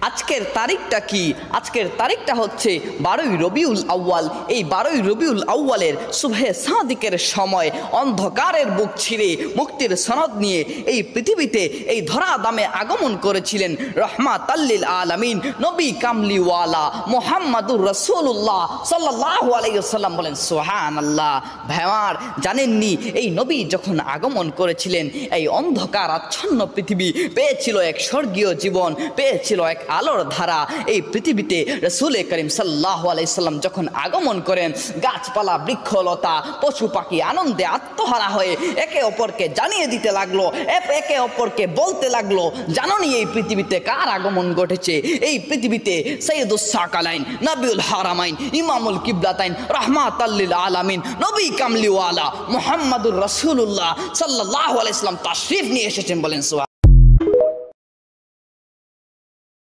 আজকের তারিখটা কি? আজকের তারিখটা হচ্ছে 12ই রবিউল আউয়াল। এই 12ই রবিউল আউয়ালের সুবহে সাদিকের সময় অন্ধকারের বুক ছিঁড়ে মুক্তির সনদ নিয়ে এই পৃথিবীতে এই ধরা দামে আগমন করেছিলেন রহমাতাল্লিল আলামিন নবী কামলিওয়ালা মুহাম্মাদুর রাসূলুল্লাহ সাল্লাল্লাহু আলাইহি ওয়াসাল্লাম। বলেন সুবহানাল্লাহ। ভাইয়ার জানেননি এই নবী যখন আগমন করেছিলেন এই অন্ধকার আচ্ছন্ন পৃথিবী পেয়েছিল এক স্বর্গীয় জীবন, পেয়েছিল এক আলোর ধারা। এই পৃথিবীতে রাসূল করিম সাল্লাল্লাহু আলাইহি সাল্লাম যখন আগমন করেন, গাছপালা বৃক্ষলতা পশু পাখি আনন্দে আত্মহারা হয়ে একে অপরকে জানিয়ে দিতে লাগলো, একে অপরকে বলতে লাগলো, জানোনি এই পৃথিবীতে কার আগমন ঘটেছে? এই পৃথিবীতে সৈয়দুস সাকালাইন, নবিউল হারামাইন, ইমামুল কিবলাতাইন, রাহমাতাল্লিল আলামিন, নবী কামলিওয়ালা মুহাম্মাদুর রাসূলুল্লাহ সাল্লাল্লাহু আলাইহি সাল্লাম তাশরীফ নিয়ে এসেছেন। বলেন সুবহান।